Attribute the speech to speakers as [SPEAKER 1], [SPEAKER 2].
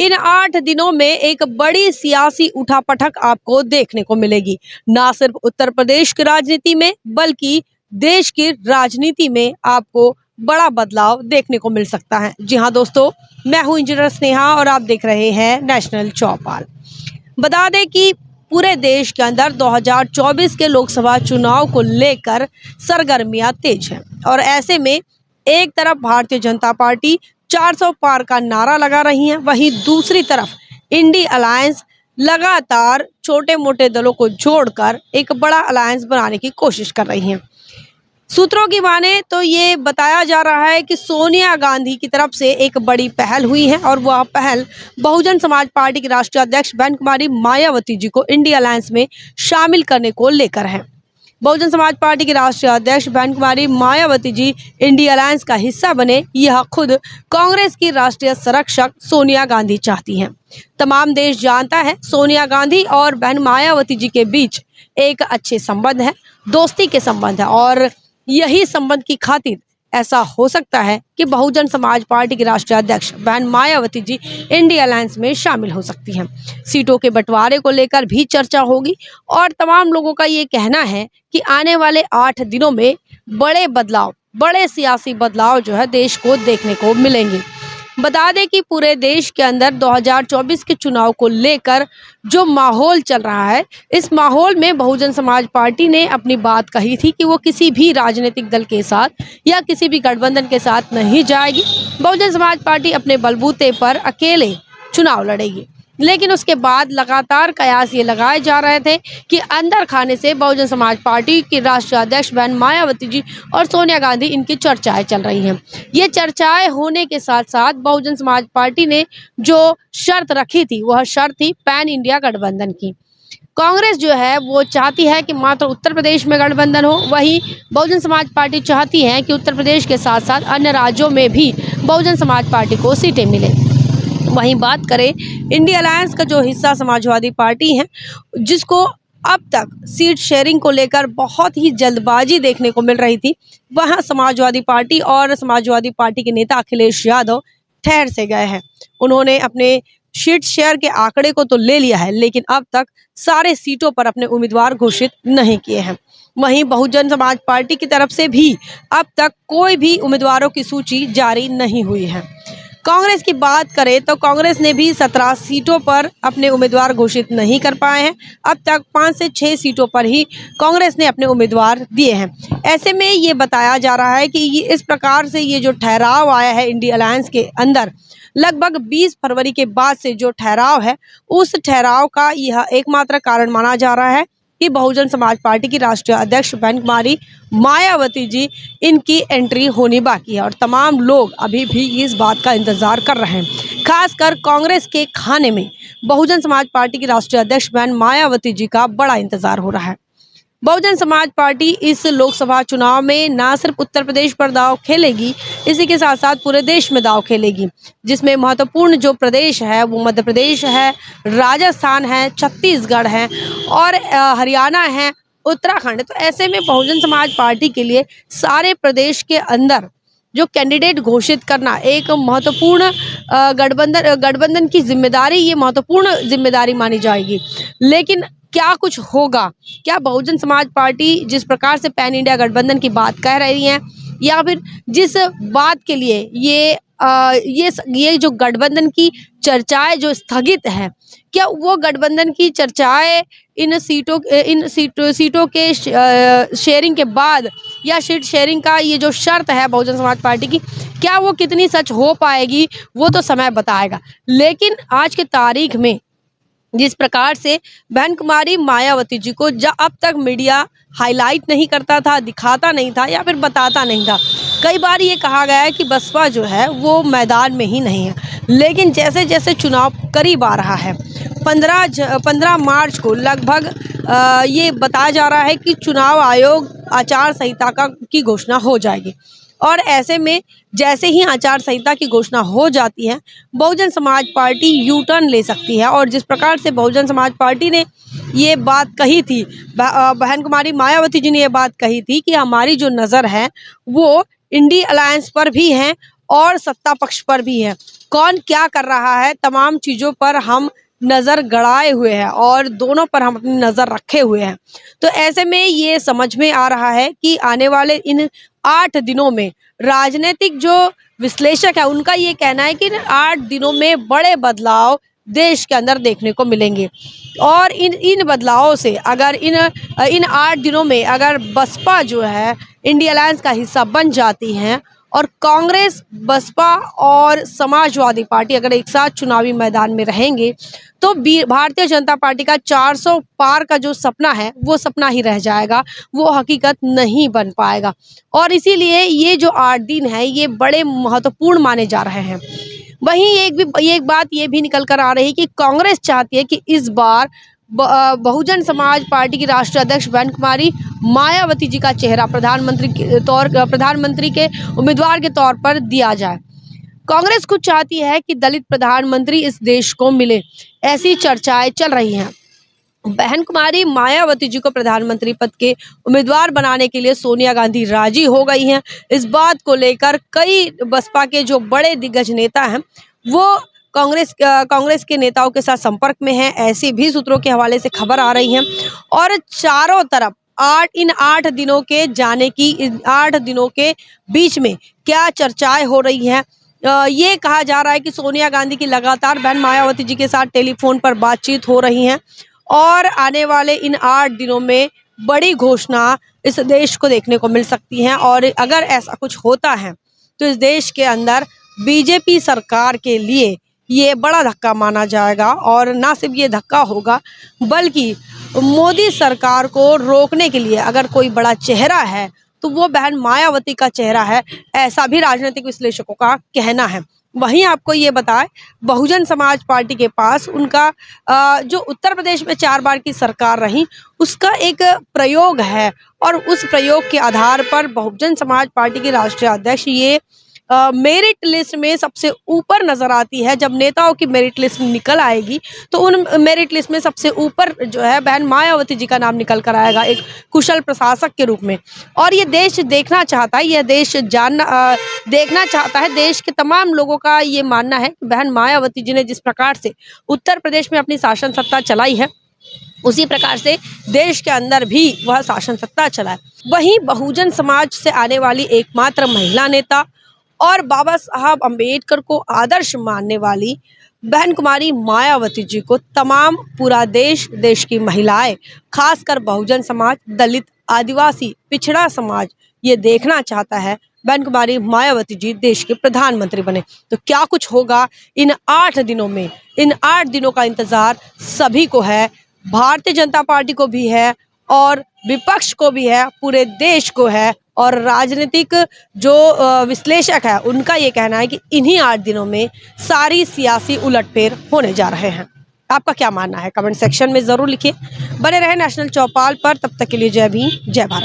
[SPEAKER 1] इन 8 दिनों में एक बड़ी सियासी उठापटक आपको देखने को मिलेगी, ना सिर्फ उत्तर प्रदेश की राजनीति में बल्कि देश की राजनीति में आपको बड़ा बदलाव देखने को मिल सकता है। जी हाँ दोस्तों, मैं हूं इंजीनियर स्नेहा और आप देख रहे हैं नेशनल चौपाल। बता दें कि पूरे देश के अंदर 2024 के लोकसभा चुनाव को लेकर सरगर्मियां तेज हैं और ऐसे में एक तरफ भारतीय जनता पार्टी 400 पार का नारा लगा रही है, वहीं दूसरी तरफ इंडी अलायंस लगातार छोटे मोटे दलों को जोड़कर एक बड़ा अलायंस बनाने की कोशिश कर रही है। सूत्रों की माने तो ये बताया जा रहा है कि सोनिया गांधी की तरफ से एक बड़ी पहल हुई है और वह पहल बहुजन समाज पार्टी की राष्ट्रीय अध्यक्ष बहन कुमारी मायावती जी को इंडी अलायंस में शामिल करने को लेकर है। बहुजन समाज पार्टी की राष्ट्रीय अध्यक्ष बहन कुमारी मायावती जी इंडी अलायंस का हिस्सा बने, यह खुद कांग्रेस की राष्ट्रीय संरक्षक सोनिया गांधी चाहती हैं। तमाम देश जानता है सोनिया गांधी और बहन मायावती जी के बीच एक अच्छे संबंध है, दोस्ती के संबंध है और यही संबंध की खातिर ऐसा हो सकता है कि बहुजन समाज पार्टी की राष्ट्रीय अध्यक्ष बहन मायावती जी इंडी अलायंस में शामिल हो सकती हैं। सीटों के बंटवारे को लेकर भी चर्चा होगी और तमाम लोगों का ये कहना है कि आने वाले 8 दिनों में बड़े सियासी बदलाव जो है देश को देखने को मिलेंगे। बता दें कि पूरे देश के अंदर 2024 के चुनाव को लेकर जो माहौल चल रहा है, इस माहौल में बहुजन समाज पार्टी ने अपनी बात कही थी कि वो किसी भी राजनीतिक दल के साथ या किसी भी गठबंधन के साथ नहीं जाएगी। बहुजन समाज पार्टी अपने बलबूते पर अकेले चुनाव लड़ेगी। लेकिन उसके बाद लगातार कयास ये लगाए जा रहे थे कि अंदर खाने से बहुजन समाज पार्टी की राष्ट्रीय अध्यक्ष बहन मायावती जी और सोनिया गांधी इनकी चर्चाएं चल रही हैं। ये चर्चाएं होने के साथ साथ बहुजन समाज पार्टी ने जो शर्त रखी थी वह शर्त थी पैन इंडिया गठबंधन की। कांग्रेस जो है वो चाहती है कि मात्र उत्तर प्रदेश में गठबंधन हो, वहीं बहुजन समाज पार्टी चाहती है कि उत्तर प्रदेश के साथ साथ अन्य राज्यों में भी बहुजन समाज पार्टी को सीटें मिले। वहीं बात करें इंडी अलायंस का जो हिस्सा समाजवादी पार्टी है, जिसको अब तक सीट शेयरिंग को लेकर बहुत ही जल्दबाजी देखने को मिल रही थी, वहां समाजवादी पार्टी और समाजवादी पार्टी के नेता अखिलेश यादव ठहर से गए हैं। उन्होंने अपने सीट शेयर के आंकड़े को तो ले लिया है, लेकिन अब तक सारे सीटों पर अपने उम्मीदवार घोषित नहीं किए हैं। वहीं बहुजन समाज पार्टी की तरफ से भी अब तक कोई भी उम्मीदवारों की सूची जारी नहीं हुई है। कांग्रेस की बात करें तो कांग्रेस ने भी 17 सीटों पर अपने उम्मीदवार घोषित नहीं कर पाए हैं। अब तक 5 से 6 सीटों पर ही कांग्रेस ने अपने उम्मीदवार दिए हैं। ऐसे में ये बताया जा रहा है कि ये इस प्रकार से ये जो ठहराव आया है इंडी अलायंस के अंदर, लगभग 20 फरवरी के बाद से जो ठहराव है, उस ठहराव का यह एकमात्र कारण माना जा रहा है कि बहुजन समाज पार्टी की राष्ट्रीय अध्यक्ष बहन कुमारी मायावती जी इनकी एंट्री होनी बाकी है और तमाम लोग अभी भी इस बात का इंतजार कर रहे हैं। खासकर कांग्रेस के खाने में बहुजन समाज पार्टी की राष्ट्रीय अध्यक्ष बहन मायावती जी का बड़ा इंतजार हो रहा है। बहुजन समाज पार्टी इस लोकसभा चुनाव में न सिर्फ उत्तर प्रदेश पर दांव खेलेगी, इसी के साथ साथ पूरे देश में दांव खेलेगी, जिसमें महत्वपूर्ण जो प्रदेश है वो मध्य प्रदेश है, राजस्थान है, छत्तीसगढ़ है और हरियाणा है, उत्तराखंड। तो ऐसे में बहुजन समाज पार्टी के लिए सारे प्रदेश के अंदर जो कैंडिडेट घोषित करना एक महत्वपूर्ण गठबंधन की जिम्मेदारी, ये महत्वपूर्ण जिम्मेदारी मानी जाएगी। लेकिन क्या कुछ होगा? क्या बहुजन समाज पार्टी जिस प्रकार से पैन इंडिया गठबंधन की बात कह रही है या फिर जिस बात के लिए ये जो गठबंधन की चर्चाएं जो स्थगित है, क्या वो गठबंधन की चर्चाएं इन सीटों के शेयरिंग के बाद या सीट शेयरिंग का ये जो शर्त है बहुजन समाज पार्टी की, क्या वो कितनी सच हो पाएगी, वो तो समय बताएगा। लेकिन आज की तारीख में जिस प्रकार से बहन कुमारी मायावती जी को अब तक मीडिया हाईलाइट नहीं करता था, दिखाता नहीं था या फिर बताता नहीं था। कई बार ये कहा गया है कि बसपा जो है वो मैदान में ही नहीं है, लेकिन जैसे जैसे चुनाव करीब आ रहा है, 15 मार्च को लगभग ये बताया जा रहा है कि चुनाव आयोग आचार संहिता की घोषणा हो जाएगी और ऐसे में जैसे ही आचार संहिता की घोषणा हो जाती है, Bahujan Samaj party U turn ले सकती है। और जिस प्रकार से बहुजन समाज पार्टी ने ये बात कही थी, बहन कुमारी मायावती जी ने ये बात कही थी कि हमारी जो नज़र है वो इंडी अलायंस पर भी है और सत्ता पक्ष पर भी हैं। कौन क्या कर रहा है, तमाम चीज़ों पर हम नज़र गड़ाए हुए हैं और दोनों पर हम अपनी नज़र रखे हुए हैं। तो ऐसे में ये समझ में आ रहा है कि आने वाले इन 8 दिनों में राजनीतिक जो विश्लेषक है उनका ये कहना है कि इन 8 दिनों में बड़े बदलाव देश के अंदर देखने को मिलेंगे। और इन बदलावों से अगर इन 8 दिनों में अगर बसपा जो है इंडिया अलायंस का हिस्सा बन जाती हैं और कांग्रेस, बसपा और समाजवादी पार्टी अगर एक साथ चुनावी मैदान में रहेंगे, तो भारतीय जनता पार्टी का 400 पार का जो सपना है वो सपना ही रह जाएगा, वो हकीकत नहीं बन पाएगा। और इसीलिए ये जो 8 दिन है ये बड़े महत्वपूर्ण माने जा रहे हैं। वहीं एक बात ये भी निकल कर आ रही है कि कांग्रेस चाहती है कि इस बार बहुजन समाज पार्टी की राष्ट्रीय अध्यक्ष बहन कुमारी मायावती जी का चेहरा प्रधानमंत्री के उम्मीदवार के तौर पर दिया जाए। कांग्रेस खुद चाहती है कि दलित प्रधानमंत्री इस देश को मिले, ऐसी चर्चाएं चल रही हैं। बहन कुमारी मायावती जी को प्रधानमंत्री पद के उम्मीदवार बनाने के लिए सोनिया गांधी राजी हो गई हैं। इस बात को लेकर कई बसपा के जो बड़े दिग्गज नेता हैं वो कांग्रेस के नेताओं के साथ संपर्क में हैं, ऐसे भी सूत्रों के हवाले से खबर आ रही है। और चारों तरफ इन 8 दिनों के जाने की, इन 8 दिनों के बीच में क्या चर्चाएं हो रही हैं। ये कहा जा रहा है कि सोनिया गांधी की लगातार बहन मायावती जी के साथ टेलीफोन पर बातचीत हो रही है और आने वाले इन 8 दिनों में बड़ी घोषणा इस देश को देखने को मिल सकती है। और अगर ऐसा कुछ होता है तो इस देश के अंदर बीजेपी सरकार के लिए ये बड़ा धक्का माना जाएगा। और ना सिर्फ ये धक्का होगा बल्कि मोदी सरकार को रोकने के लिए अगर कोई बड़ा चेहरा है तो वो बहन मायावती का चेहरा है, ऐसा भी राजनीतिक विश्लेषकों का कहना है। वहीं आपको ये बताएं, बहुजन समाज पार्टी के पास उनका जो उत्तर प्रदेश में 4 बार की सरकार रही उसका एक प्रयोग है और उस प्रयोग के आधार पर बहुजन समाज पार्टी की राष्ट्रीय अध्यक्ष ये मेरिट लिस्ट में सबसे ऊपर नजर आती है। जब नेताओं की मेरिट लिस्ट निकल आएगी तो उन मेरिट लिस्ट में सबसे ऊपर जो है बहन मायावती जी का नाम निकल कर आएगा, एक कुशल प्रशासक के रूप में। और ये देश देखना चाहता है, यह देश देखना चाहता है, देश के तमाम लोगों का ये मानना है कि बहन मायावती जी ने जिस प्रकार से उत्तर प्रदेश में अपनी शासन सत्ता चलाई है उसी प्रकार से देश के अंदर भी वह शासन सत्ता चलाए। वहीं बहुजन समाज से आने वाली एकमात्र महिला नेता और बाबा साहब अम्बेडकर को आदर्श मानने वाली बहन कुमारी मायावती जी को तमाम पूरा देश की महिलाएं, खासकर बहुजन समाज, दलित, आदिवासी, पिछड़ा समाज ये देखना चाहता है बहन कुमारी मायावती जी देश के प्रधानमंत्री बने। तो क्या कुछ होगा इन 8 दिनों में, इन 8 दिनों का इंतजार सभी को है, भारतीय जनता पार्टी को भी है और विपक्ष को भी है, पूरे देश को है। और राजनीतिक जो विश्लेषक है उनका ये कहना है कि इन्हीं 8 दिनों में सारी सियासी उलटफेर होने जा रहे हैं। आपका क्या मानना है कमेंट सेक्शन में जरूर लिखिए। बने रहे नेशनल चौपाल पर, तब तक के लिए जय भीम, जय भारत।